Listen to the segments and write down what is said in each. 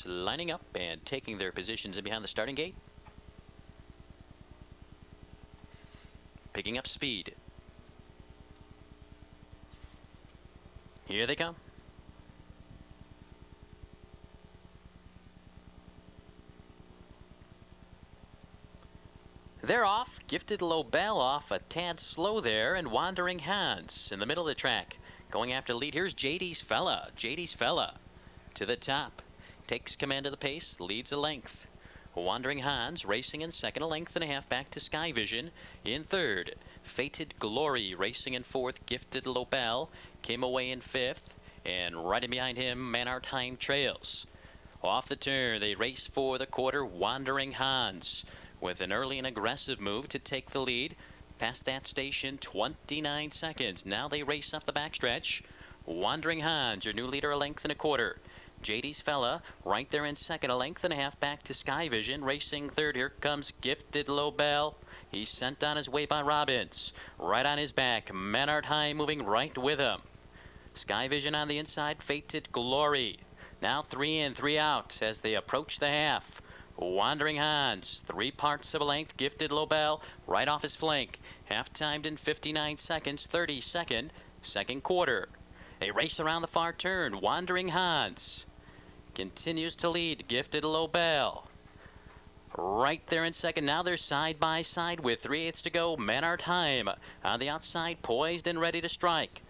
lining up and taking their positions in behind the starting gate. Picking up speed. Here they come. They're off. Gifted Lobel off a tad slow there, and Wandering Hans in the middle of the track. Going after the lead. Here's JD's Fella. JD's Fella to the top. Takes command of the pace, leads a length. Wandering Hans racing in second, a length and a half back to Sky Vision in third. Fated Glory racing in fourth. Gifted Lobel came away in fifth, and right in behind him, Manartheim trails. Off the turn, they race for the quarter. Wandering Hans with an early and aggressive move to take the lead. Past that station, 29 seconds. Now they race up the backstretch. Wandering Hans, your new leader, a length and a quarter. JD's Fella right there in second, a length and a half back to Sky Vision. Racing third, here comes Gifted Lobel. He's sent on his way by Robbins. Right on his back, Manartheim moving right with him. Sky Vision on the inside, Fated Glory. Now 3 in, 3 out as they approach the half. Wandering Hans, 3 parts of a length. Gifted Lobel right off his flank. Half timed in 59 seconds, 32nd, second quarter. A race around the far turn. Wandering Hans continues to lead. Gifted Lobel right there in second. Now they're side by side with 3/8 to go. Manartheim on the outside, poised and ready to strike.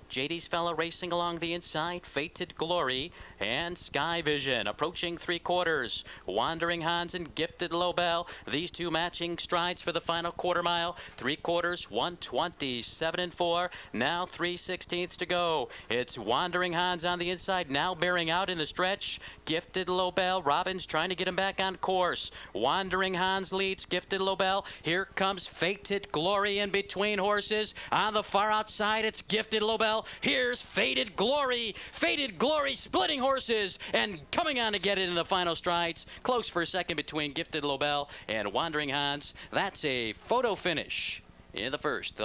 JD's Fella racing along the inside. Fated Glory and Sky Vision approaching 3 quarters. Wandering Hans and Gifted Lobel. These two matching strides for the final quarter mile. 3 quarters, 1:27 and 4. Now 3/16 to go. It's Wandering Hans on the inside, now bearing out in the stretch. Gifted Lobel. Robbins trying to get him back on course. Wandering Hans leads Gifted Lobel. Here comes Fated Glory in between horses. On the far outside, it's Gifted Lobel. Here's Fated Glory. Fated Glory splitting horses and coming on to get it in the final strides. Close for a second between Gifted Lobel and Wandering Hans. That's a photo finish in the first.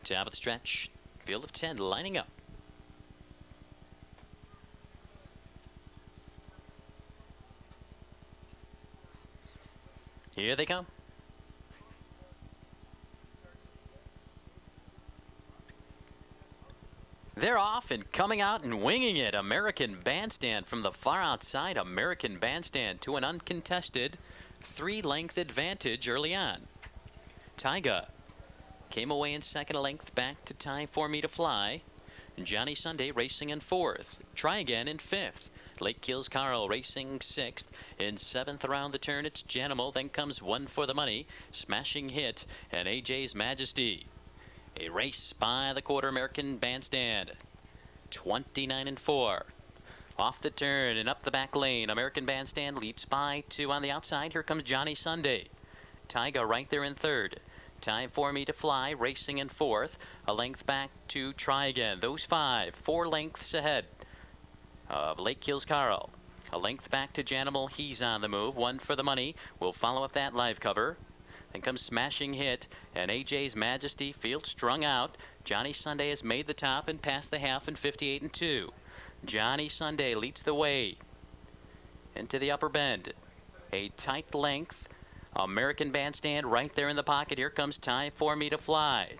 Top of the stretch, field of 10 lining up. Here they come. They're off and coming out and winging it. American Bandstand from the far outside. American Bandstand to an uncontested 3-length advantage early on. Tyga came away in second, a length back to Time for Me to Fly. Johnny Sunday racing in fourth. Try Again in fifth. Lake Kills Carl racing sixth. In seventh around the turn, it's Janimal. Then comes One for the Money, Smashing Hit, and AJ's Majesty. A race by the quarter. American Bandstand, 29 and 4. Off the turn and up the back lane. American Bandstand leads by 2 on the outside. Here comes Johnny Sunday. Tyga right there in third. Time for Me to Fly racing in fourth, a length back to Try Again. Those 4 lengths ahead of Lake Kills Carl. A length back to Janimal. He's on the move. One for the Money. We'll follow up that live cover. Then comes Smashing Hit and AJ's Majesty. Field strung out. Johnny Sunday has made the top and passed the half in 58 and 2. Johnny Sunday leads the way into the upper bend. A tight length. American Bandstand right there in the pocket. Here comes Time for Me to Fly.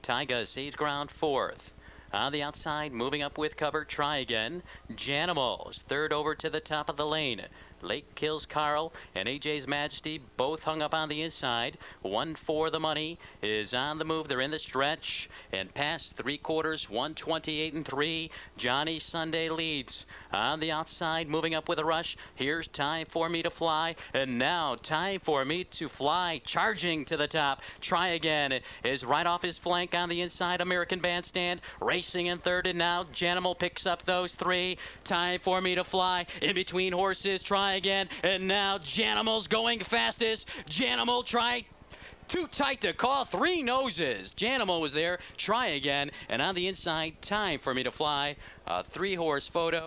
Tyga saves ground fourth. On the outside, moving up with cover, Try Again. Janimals third over to the top of the lane. Lake Kills Carl and AJ's Majesty both hung up on the inside. One for the Money is on the move. They're in the stretch and past 3 quarters, 1:28 and 3. Johnny Sunday leads. On the outside, moving up with a rush. Here's Time for Me to Fly. And now Time for Me to Fly, charging to the top. Try Again is right off his flank on the inside. American Bandstand racing in third. And now Janimal picks up those 3. Time for Me to Fly in between horses. Try Again, and now Janimal's going fastest. Janimal Too tight to call. 3 noses. Janimal was there. Try again. And on the inside, Time for Me to Fly. A 3-horse photo.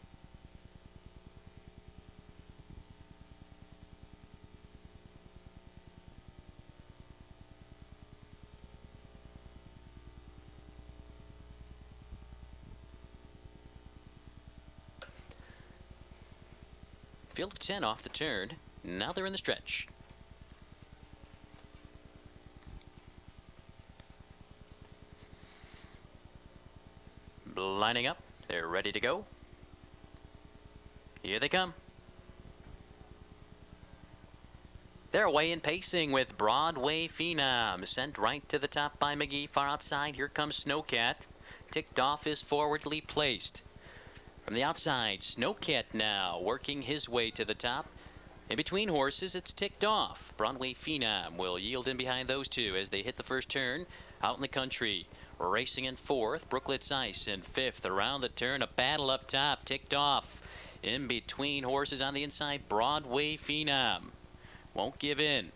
Field of 10 off the turn. Now they're in the stretch. Lining up. They're ready to go. Here they come. They're away and pacing with Broadway Phenom. Sent right to the top by McGee. Far outside, here comes Snowcat. Ticked off is forwardly placed. From the outside, Snowcat now working his way to the top. In between horses, it's ticked off. Broadway Phenom will yield in behind those two as they hit the first turn. Out in the country, racing in 4th. Brooklet's Ice in 5th. Around the turn, a battle up top, ticked off. In between horses on the inside, Broadway Phenom won't give in.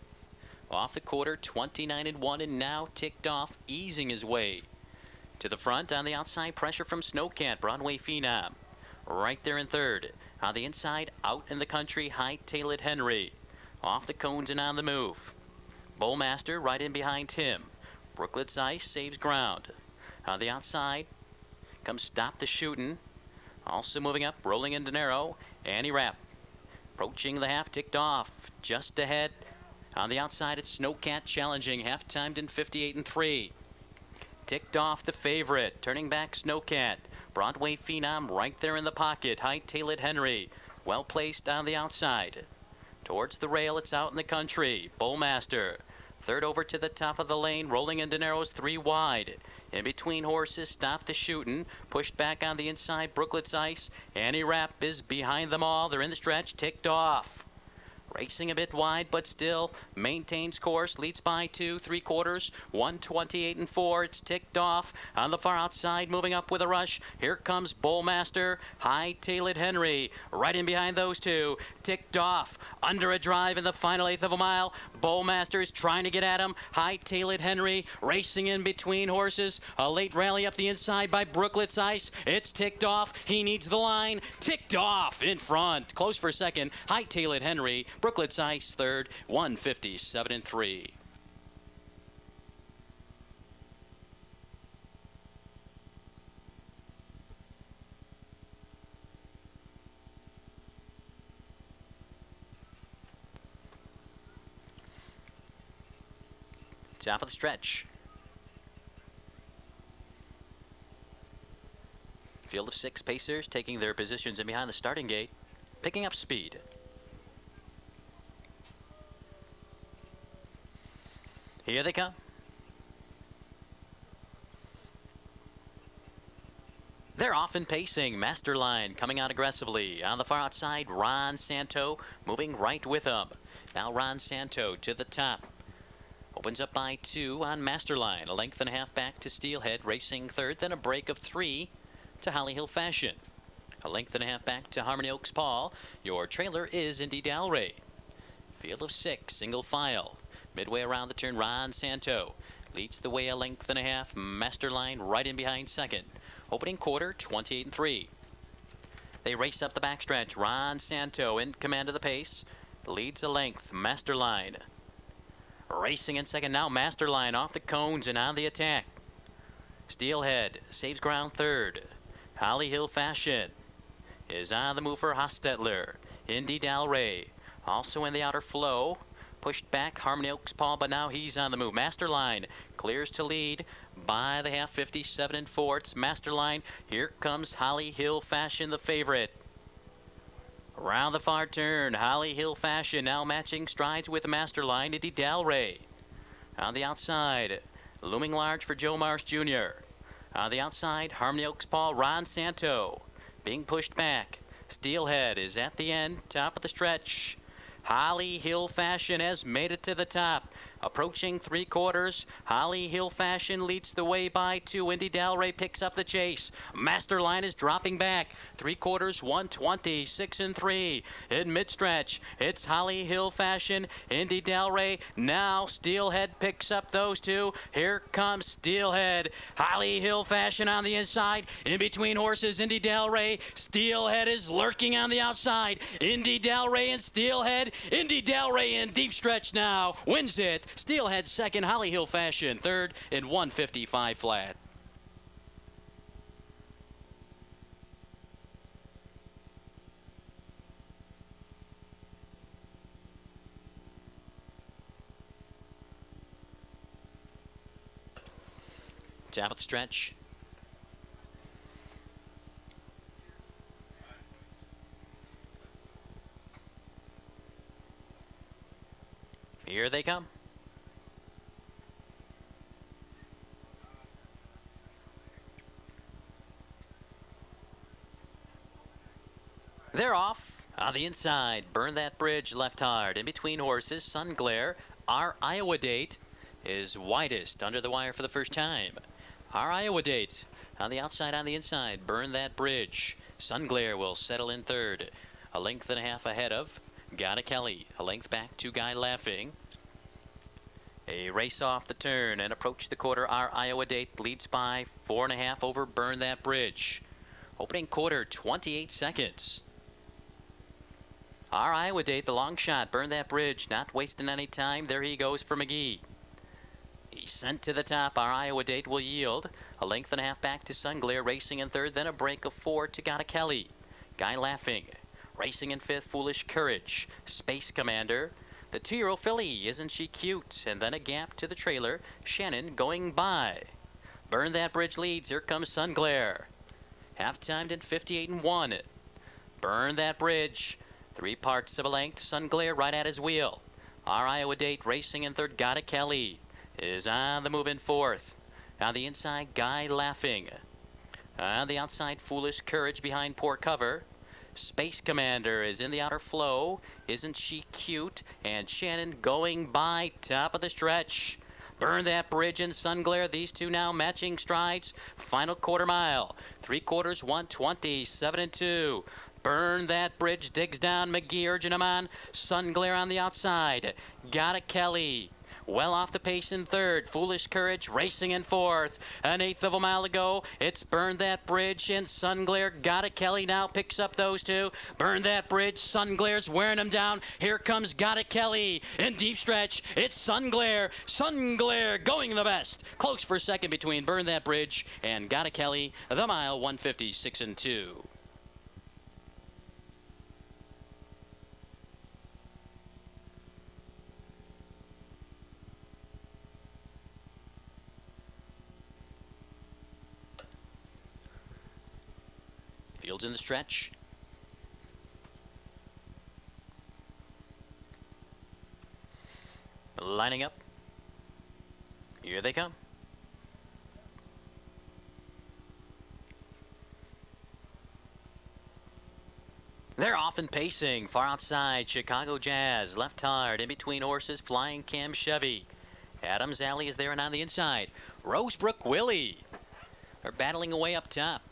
Off the quarter, 29-1, and now ticked off, easing his way to the front. On the outside, pressure from Snowcat. Broadway Phenom right there in 3rd. On the inside, Out in the Country, High-Tailed Henry. Off the cones and on the move. Bullmaster right in behind him. Brooklet's Ice saves ground. On the outside comes Stop the Shootin'. Also moving up, rolling in Dinero. Annie Rapp approaching the half, ticked off. Just ahead. On the outside, it's Snowcat challenging. Half-timed in 58-3. Ticked off the favorite. Turning back, Snowcat. Broadway Phenom right there in the pocket. High-Tailed Henry well placed on the outside. Towards the rail, it's Out in the Country. Bullmaster 3rd over to the top of the lane. Rolling in Dinero's 3 wide. In between horses, Stop the Shootin'. Pushed back on the inside, Brooklet's Ice. Annie Rapp is behind them all. They're in the stretch, ticked off. Racing a bit wide, but still maintains course. Leads by 2 3/4. 128-4. It's ticked off. On the far outside, moving up with a rush. Here comes Bullmaster. High-Tailed Henry right in behind those two. Ticked off. Under a drive in the final 1/8 of a mile. Bullmaster is trying to get at him. High-Tailed Henry racing in between horses. A late rally up the inside by Brooklet's Ice. It's ticked off. He needs the line. Ticked off in front. Close for second. High-Tailed Henry. Brooklet's Ice 3rd, 157-3. Top of the stretch. Field of 6 pacers taking their positions in behind the starting gate, picking up speed. Here they come. They're off and pacing. Masterline coming out aggressively. On the far outside, Ron Santo moving right with them. Now Ron Santo to the top. Opens up by 2 on Masterline. A 1.5 lengths back to Steelhead, racing 3rd. Then a break of 3 to Holly Hill Fashion. A 1.5 lengths back to Harmony Oaks Paul. Your trailer is Indy Dalray. Field of 6, single file. Midway around the turn, Ron Santo leads the way a 1.5 lengths. Masterline right in behind second. Opening quarter, 28-3. They race up the backstretch. Ron Santo in command of the pace. Leads a length. Masterline racing in second now. Masterline off the cones and on the attack. Steelhead saves ground 3rd. Holly Hill Fashion is on the move for Hostetler. Indy Dalray also in the outer flow. Pushed back, Harmony Oaks Paul, but now he's on the move. Masterline clears to lead by the half, 57-4. It's Masterline. Here comes Holly Hill Fashion, the favorite. Around the far turn, Holly Hill Fashion now matching strides with Masterline. Indy Dalray on the outside, looming large for Joe Marsh Jr. On the outside, Harmony Oaks Paul, Ron Santo being pushed back. Steelhead is at the end, top of the stretch. Holly Hill Fashion has made it to the top. Approaching 3/4, Holly Hill Fashion leads the way by 2. Indy Delray picks up the chase. Masterline is dropping back. 3/4, 120, 6 and 3. In mid-stretch, it's Holly Hill Fashion, Indy Delray. Now Steelhead picks up those two. Here comes Steelhead. Holly Hill Fashion on the inside. In between horses, Indy Delray. Steelhead is lurking on the outside. Indy Delray and Steelhead. Indy Delray in deep stretch now. Wins it. Steelhead second, Holly Hill Fashion third in 155 flat. Top of the stretch. Here they come. They're off. On the inside, Burn That Bridge left hard. In between horses, Sun Glare. Our Iowa Date is widest under the wire for the first time. Our Iowa Date on the outside, on the inside, Burn That Bridge. Sun Glare will settle in third. A length and a half ahead of Gotta Kelly. A length back to Guy Laughing. A race off the turn and approach the quarter. Our Iowa Date leads by 4.5 over Burn That Bridge. Opening quarter, 28 seconds. Our Iowa Date, the long shot, Burn That Bridge, not wasting any time. There he goes for McGee. He's sent to the top. Our Iowa Date will yield. A length and a half back to Sun Glare, racing in third, then a break of 4 to Gotta Kelly. Guy Laughing. Racing in fifth, Foolish Courage. Space Commander. The 2-year-old filly, Isn't She Cute? And then a gap to the trailer. Shannon going by. Burn That Bridge leads. Here comes Sun Glare. Half-timed in 58 and 1. Burn That Bridge. 3 parts of a length. Sun Glare right at his wheel. Our Iowa Date racing in third. Gotta Kelly is on the move in fourth. On the inside, Guy Laughing. On the outside, Foolish Courage behind Poor Cover. Space Commander is in the outer flow. Isn't She Cute? And Shannon going by, top of the stretch. Burn That Bridge and Sun Glare, these two now matching strides. Final quarter mile. 3/4, 120, 7 and 2. Burn That Bridge digs down. McGee urging him on. Sun Glare on the outside. Gotta Kelly well off the pace in third. Foolish Courage racing in fourth. 1/8 of a mile to go. It's Burn That Bridge and Sun Glare. Gotta Kelly now picks up those two. Burn That Bridge. Sun Glare's wearing him down. Here comes Gotta Kelly in deep stretch. It's Sun Glare. Sun Glare going the best. Close for second between Burn That Bridge and Gotta Kelly. The mile 156 and 2. Fields in the stretch. Lining up. Here they come. They're off and pacing. Far outside, Chicago Jazz. Left hard. In between horses, Flying Cam Chevy. Adams Alley is there and on the inside. Rosebrook Willie. They're battling away up top.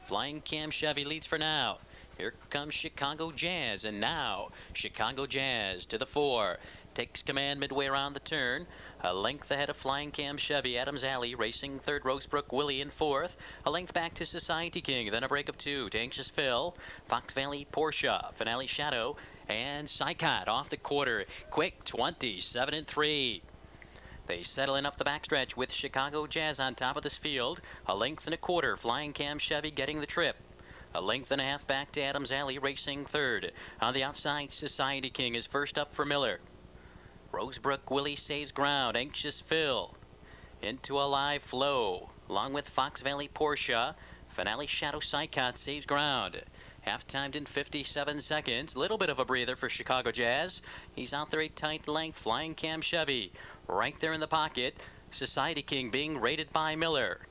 Flying Cam Chevy leads for now. Here comes Chicago Jazz, and now Chicago Jazz to the 4. Takes command midway around the turn. A length ahead of Flying Cam Chevy. Adams Alley racing third. Rosebrook Willie in fourth. A length back to Society King. Then a break of 2 to Anxious Phil. Fox Valley Porsche. Finale Shadow. And Psychot off the quarter. Quick 27 and 3. They settle in up the backstretch with Chicago Jazz on top of this field. A length and a quarter. Flying Cam Chevy getting the trip. A length and a half back to Adams Alley racing third. On the outside, Society King is first up for Miller. Rosebrook Willie saves ground. Anxious Phil into a live flow. Along with Fox Valley Porsche. Finale Shadow Psychot saves ground. Half-timed in 57 seconds. Little bit of a breather for Chicago Jazz. He's out there a tight length. Flying Cam Chevy right there in the pocket. Society King being rated by Miller.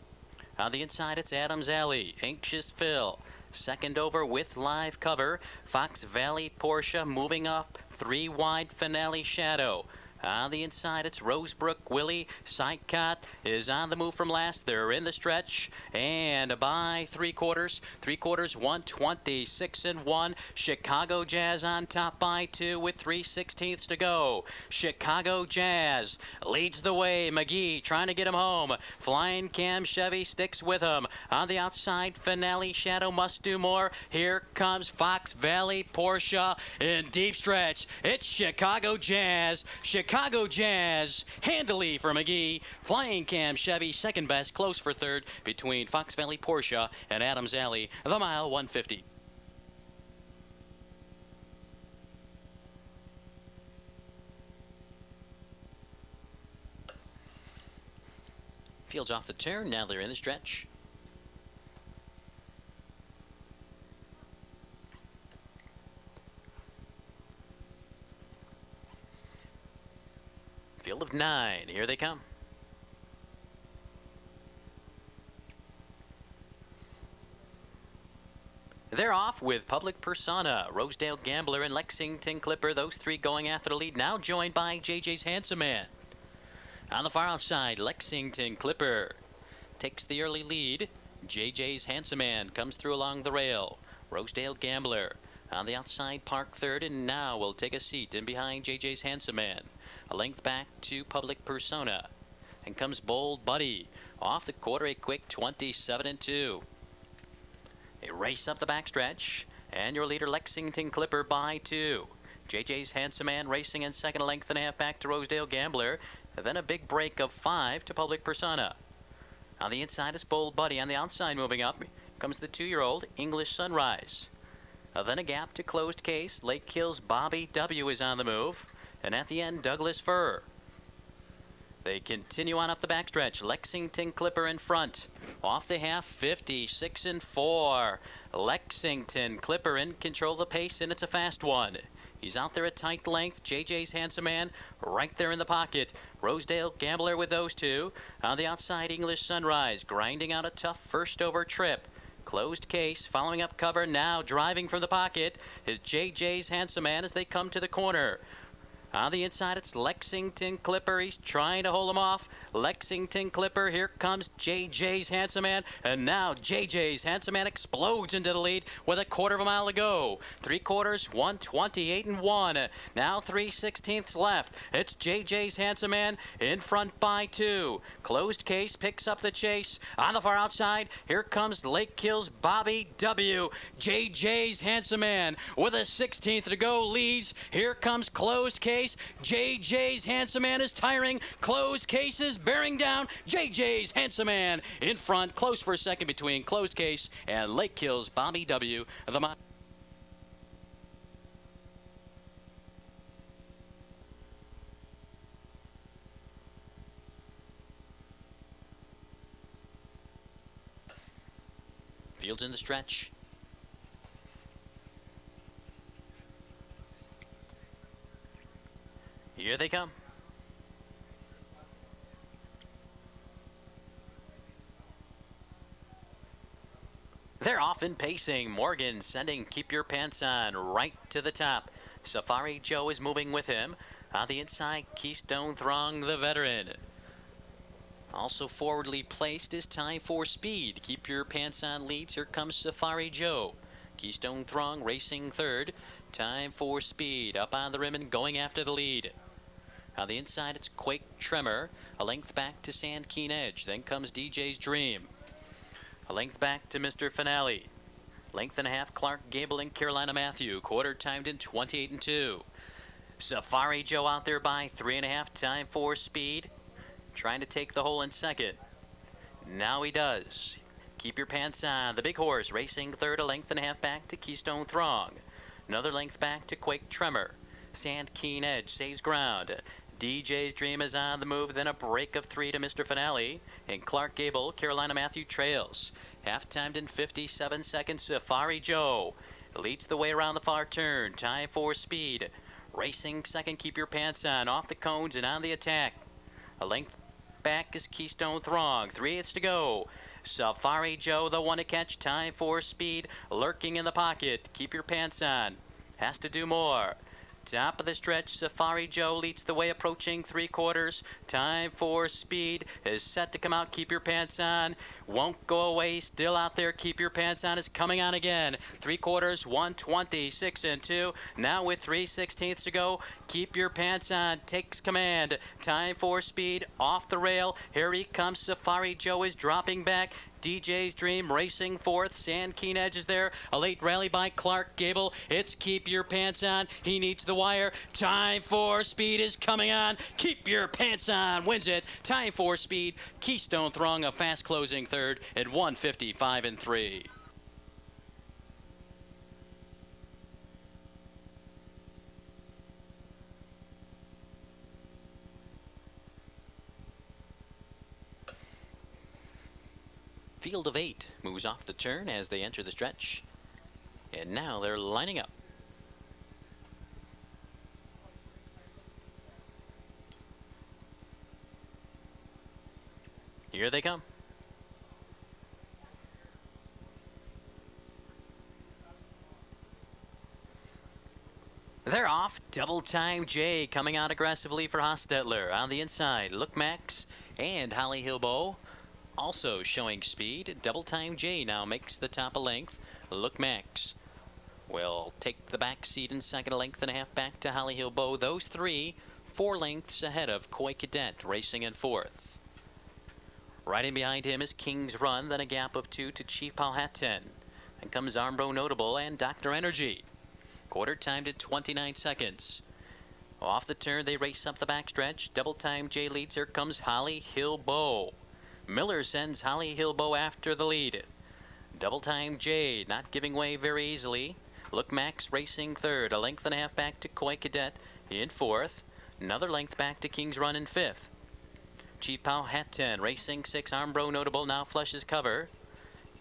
On the inside, it's Adams Alley. Anxious Phil. Second over with live cover. Fox Valley Porsche moving up 3 wide. Finale Shadow. On the inside, it's Rosebrook Willie. Sycott is on the move from last. They're in the stretch. And by three quarters, 126-1. Chicago Jazz on top by 2 with 3/16 to go. Chicago Jazz leads the way. McGee trying to get him home. Flying Cam Chevy sticks with him. On the outside, Finale Shadow must do more. Here comes Fox Valley Porsche in deep stretch. It's Chicago Jazz. Chicago Jazz handily for McGee. Flying Cam Chevy second best, close for third between Fox Valley Porsche and Adams Alley. The mile 150. Fields off the turn. Now they're in the stretch. Field of 9. Here they come. They're off with Public Persona, Rosedale Gambler, and Lexington Clipper. Those three going after the lead. Now joined by JJ's Handsome Man. On the far outside, Lexington Clipper takes the early lead. JJ's Handsome Man comes through along the rail. Rosedale Gambler on the outside, Park third, and now will take a seat in behind JJ's Handsome Man. A length back to Public Persona. And comes Bold Buddy. Off the quarter, a quick 27-2. A race up the backstretch. And your leader, Lexington Clipper, by 2. JJ's Handsome Man racing in second, a length and a half back to Rosedale Gambler. Then a big break of 5 to Public Persona. On the inside is Bold Buddy. On the outside, moving up, comes the 2-year-old English Sunrise. Then a gap to Closed Case. Lake Hills Bobby W is on the move. And at the end, Douglas Fur. They continue on up the backstretch. Lexington Clipper in front. Off the half, 56-4. Lexington Clipper in control of the pace, and it's a fast one. He's out there at tight length. JJ's Handsome Man right there in the pocket. Rosedale Gambler with those two. On the outside, English Sunrise grinding out a tough first over trip. Closed Case following up cover, now driving from the pocket is JJ's Handsome Man as they come to the corner. On the inside, it's Lexington Clipper. He's trying to hold him off. Lexington Clipper. Here comes JJ's Handsome Man. And now JJ's Handsome Man explodes into the lead with a quarter of a mile to go. 3/4, 128-1. Now 3/16 left. It's JJ's Handsome Man in front by 2. Closed Case picks up the chase. On the far outside, here comes Lake Hills Bobby W. JJ's Handsome Man with a 16th to go leads. Here comes Closed Case. JJ's Handsome Man is tiring. Closed Cases bearing down. JJ's Handsome Man in front. Close for a second between Closed Case and Lake Hills Bobby W. The Fields in the stretch. Here they come. They're off and pacing. Morgan sending Keep Your Pants On right to the top. Safari Joe is moving with him. On the inside, Keystone Throng, the veteran. Also forwardly placed is Time for Speed. Keep Your Pants On leads. Here comes Safari Joe. Keystone Throng racing third. Time for Speed up on the rim and going after the lead. On the inside, it's Quake Tremor. A length back to Sand Keen Edge. Then comes DJ's Dream. A length back to Mr. Finale. Length and a half, Clark Gable and Carolina Matthew. Quarter timed in 28-2. Safari Joe out there by 3.5. Time for Speed. Trying to take the hole in second. Now he does. Keep Your Pants On. The big horse racing third. A length and a half back to Keystone Throng. Another length back to Quake Tremor. Sand Keen Edge saves ground. DJ's Dream is on the move, then a break of 3 to Mr. Finale. And Clark Gable, Carolina Matthew trails. Half timed in 57 seconds. Safari Joe leads the way around the far turn. Time for Speed. Racing second, Keep Your Pants On. Off the cones and on the attack. A length back is Keystone Throng. 3/8 to go. Safari Joe, the one to catch. Time for Speed. Lurking in the pocket. Keep Your Pants On. Has to do more. Top of the stretch, Safari Joe leads the way, approaching 3/4. Time for Speed is set to come out. Keep Your Pants On. Won't go away. Still out there. Keep Your Pants On is coming on again. 3/4, 1:26 and 2. Now with 3/16 to go. Keep Your Pants On takes command. Time for Speed off the rail. Here he comes. Safari Joe is dropping back. DJ's Dream racing fourth. Sand Keen Edge is there. A late rally by Clark Gable. It's Keep Your Pants On. He needs the wire. Time for Speed is coming on. Keep Your Pants On wins it. Time for Speed. Keystone Throng a fast closing third at 1:55 and 3. Field of 8 moves off the turn as they enter the stretch. And now they're lining up. Here they come. They're off. Double Time J coming out aggressively for Hostetler. On the inside, Look Max and Holly Hilbo. Also showing speed. Double Time J now makes the top a length. Look Max will take the back seat in second, a length and a half back to Holly Hilbo. Those three, 4 lengths ahead of Koi Cadet racing in fourth. Right in behind him is King's Run, then a gap of 2 to Chief Powhatan. Then comes Armbro Notable and Dr. Energy. Quarter timed at 29 seconds. Off the turn, they race up the backstretch. Double Time J leads. Here comes Holly Hilbo. Miller sends Holly Hilbo after the lead. Double Time J not giving way very easily. Look Max racing third, a length and a half back to Koi Cadet in fourth. Another length back to King's Run in fifth. Chief Powhatan racing 6. Armbro Notable now flushes cover.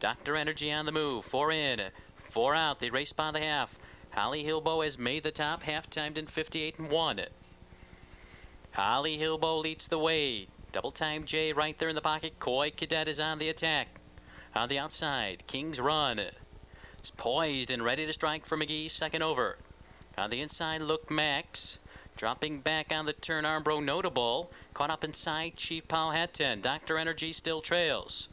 Dr. Energy on the move. 4 in, 4 out. They race by the half. Holly Hilbo has made the top, half timed in 58 and 1. Holly Hilbo leads the way. Double Time J right there in the pocket. Koi Cadet is on the attack. On the outside, King's Run is poised and ready to strike for McGee, second over. On the inside, Look Max. Dropping back on the turn, Armbro Notable. Caught up inside, Chief Powhatan. Dr. Energy still trails.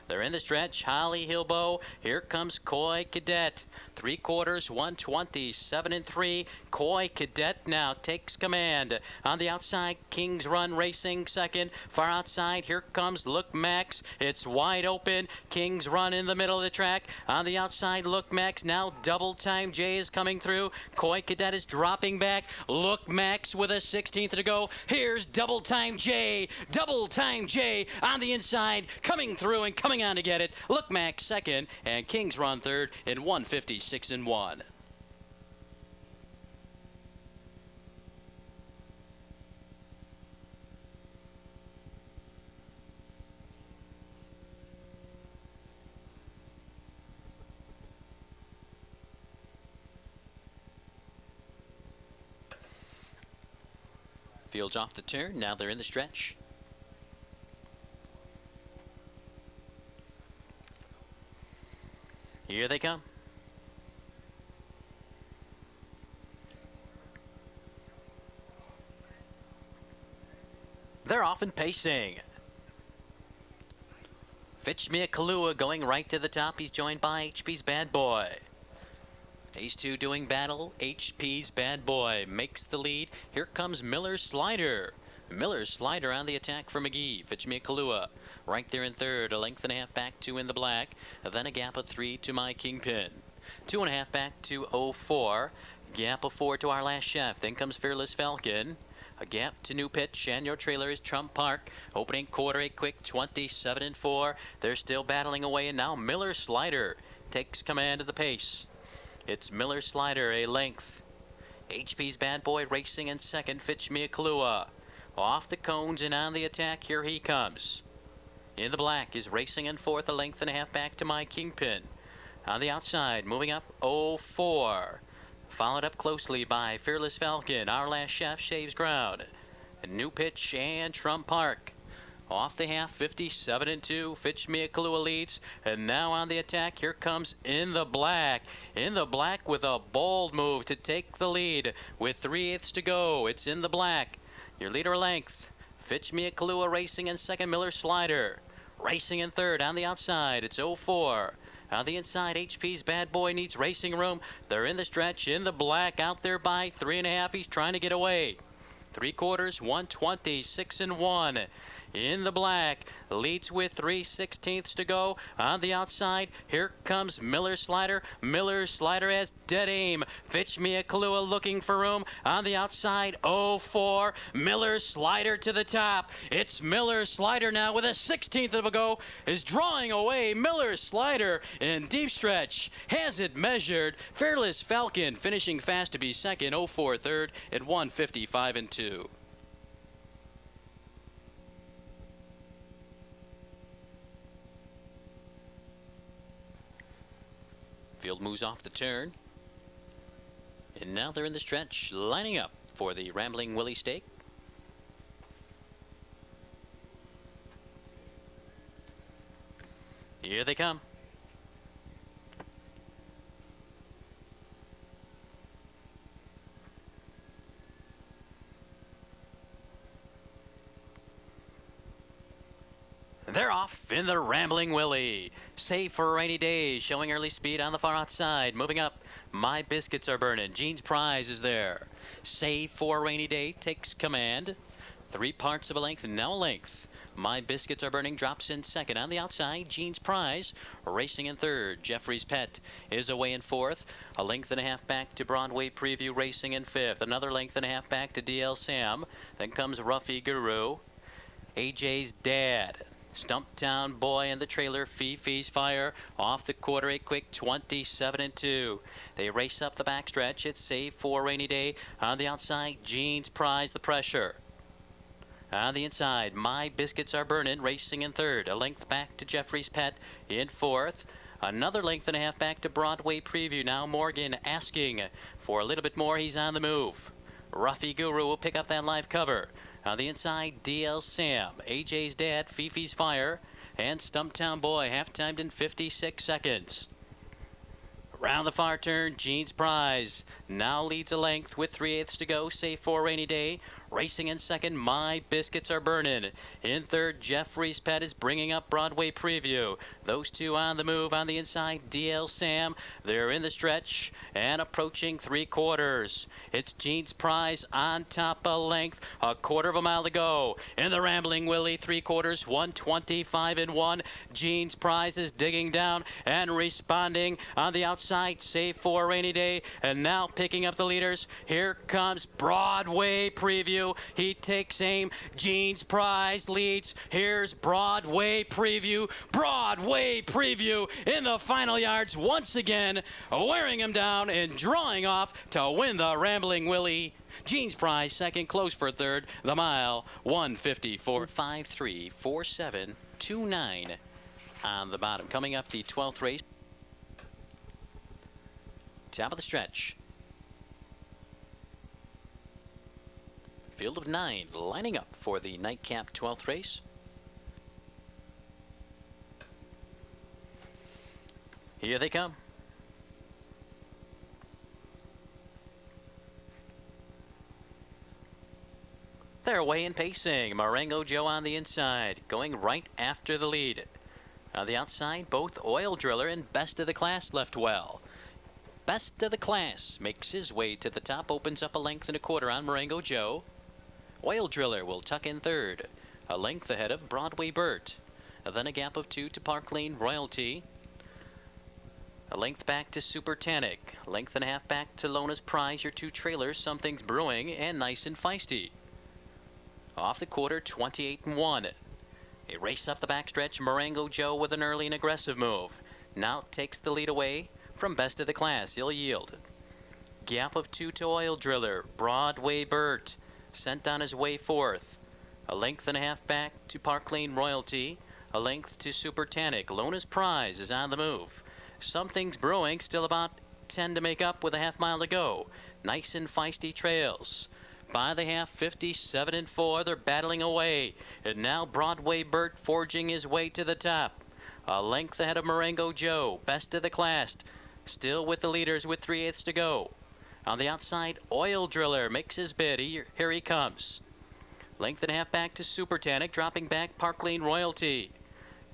They're in the stretch. Holly Hilbo. Here comes Koi Cadet. 3/4, 1:27 and 3. Koi Cadet now takes command. On the outside, King's Run racing second. Far outside, here comes Look Max. It's wide open. King's Run in the middle of the track. On the outside, Look Max. Now Double Time J is coming through. Koi Cadet is dropping back. Look Max with a 16th to go. Here's Double Time J. Double Time J on the inside, coming through and coming on to get it. Look Max second and King's Run third in 1:56 and 1. Fields off the turn. Now they're in the stretch. Here they come. They're off and pacing. Fitch Me a Kahlua going right to the top. He's joined by HP's Bad Boy. These two doing battle. HP's Bad Boy makes the lead. Here comes Miller's Slider. Miller's Slider on the attack for McGee. Fitch Me a Kahlua right there in third, a length and a half back, 2 in the black. Then a gap of 3 to My Kingpin. 2.5 back to 04. Gap of 4 to Our Last Chef. Then comes Fearless Falcon. A gap to New Pitch, and your trailer is Trump Park. Opening quarter, a quick 27 and 4. They're still battling away, and now Miller Slider takes command of the pace. It's Miller Slider, a length. HP's Bad Boy racing in second. Fitch Me a Kahlua. Off the cones and on the attack, here he comes. In the black is racing in fourth, a length and a half back to My Kingpin. On the outside, moving up 04. Followed up closely by Fearless Falcon. Our Last Chef shaves ground. A New Pitch and Trump Park. Off the half, 57-2. Fitch Me a Kahlua leads. And now on the attack, here comes In the Black. In the Black with a bold move to take the lead. With 3/8 to go, it's In the Black. Your leader length. Fitch Me a Kahlua racing in second, Miller Slider. Racing in third on the outside, it's 0-4. On the inside, HP's Bad Boy needs racing room. They're in the stretch, In the Black out there by 3.5. He's trying to get away. 3/4, 120, 6-1. In the Black leads with 3/16 to go. On the outside, here comes Miller Slider. Miller Slider has dead aim. Fitch Me a Kahlua looking for room. On the outside, 0-4. Miller Slider to the top. It's Miller Slider now with a 1/16 of a go. Is drawing away. Miller Slider in deep stretch. Has it measured. Fearless Falcon finishing fast to be second. 0-4 third at 1:55-2. Field moves off the turn. And now they're in the stretch, lining up for the Rambling Willie stake. Here they come. They're off in the Rambling Willie. Save for a rainy day, showing early speed on the far outside. Moving up, My Biscuits Are Burning. Gene's Prize is there. Save for a rainy day takes command. 3 parts of a length, now a length. My Biscuits Are Burning drops in second. On the outside, Gene's Prize racing in third. Jeffrey's Pet is away in fourth. A length and a half back to Broadway Preview racing in fifth. Another length and a half back to DL Sam. Then comes Ruffy Guru. AJ's Dad. Stumptown Boy in the trailer, Fifi's Fire off the quarter, a quick 27-2. They race up the backstretch. It's Save for a Rainy Day. On the outside, Gene's Prize, the pressure. On the inside, My Biscuits Are Burning, racing in third. A length back to Jeffrey's Pet in fourth. Another length and a half back to Broadway Preview. Now Morgan asking for a little bit more. He's on the move. Ruffy Guru will pick up that live cover. On the inside, DL Sam, AJ's Dad, Fifi's Fire, and Stumptown Boy, half-timed in 56 seconds. Around the far turn, Gene's Prize now leads a length with 3/8 to go. Save for a rainy day. Racing in second, My Biscuits Are Burning. In third, Jeffrey's Pet is bringing up Broadway Preview. Those two on the move. On the inside, DL Sam. They're in the stretch and approaching 3/4. It's Gene's Prize on top a length. A quarter of a mile to go. In the Rambling Willie, 3/4, 125-1. Gene's Prize is digging down and responding on the outside. Save for a rainy day. And now picking up the leaders. Here comes Broadway Preview. He takes aim. Gene's Prize leads. Here's Broadway Preview. Broadway Preview in the final yards once again, wearing him down and drawing off to win the Rambling Willie. Gene's Prize second, close for third. The mile, 1:54.53.47.29 on the bottom. Coming up the 12th race. Top of the stretch. Field of 9 lining up for the nightcap 12th race. Here they come. They're away and pacing. Marengo Joe on the inside, going right after the lead. On the outside, both Oil Driller and Best of the Class left well. Best of the Class makes his way to the top, opens up a length and a quarter on Marengo Joe. Oil Driller will tuck in third, a length ahead of Broadway Burt. Then a gap of 2 to Park Lane Royalty. A length back to Super Tannic. Length and a half back to Lona's Prize, your 2 trailers, Something's Brewing, and Nice and Feisty. Off the quarter, 28-1. A race up the backstretch, Marengo Joe with an early and aggressive move. Now takes the lead away from Best of the Class. He'll yield. Gap of 2 to Oil Driller. Broadway Burt sent on his way fourth. A length and a half back to Park Lane Royalty. A length to Super Tannic. Lona's Prize is on the move. Something's Brewing, still about 10 to make up with a half mile to go. Nice and Feisty trails. by the half, 57-4. They're battling away. And now Broadway Burt forging his way to the top. A length ahead of Marengo Joe, best of the class. Still with the leaders with 3/8 to go. On the outside, Oil Driller makes his bid. Here he comes. Length and a half back to Supertanic, dropping back Parkland Royalty.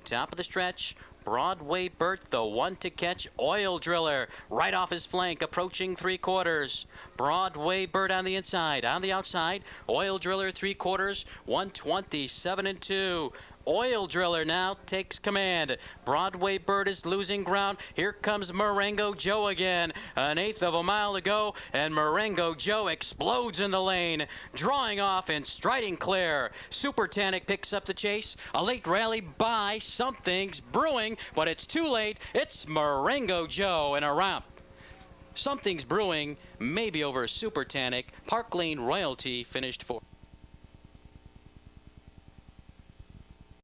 Top of the stretch, Broadway Burt, the one to catch. Oil Driller right off his flank, approaching 3/4. Broadway Burt on the inside. On the outside, Oil Driller 3/4, 127-2. Oil Driller now takes command. Broadway Burt is losing ground. Here comes Marengo Joe again. 1/8 of a mile to go, and Marengo Joe explodes in the lane, drawing off and striding clear. Supertanic picks up the chase. A late rally by. Something's brewing, but it's too late. It's Marengo Joe in a romp. Something's brewing, maybe over Supertanic. Park Lane Royalty finished fourth.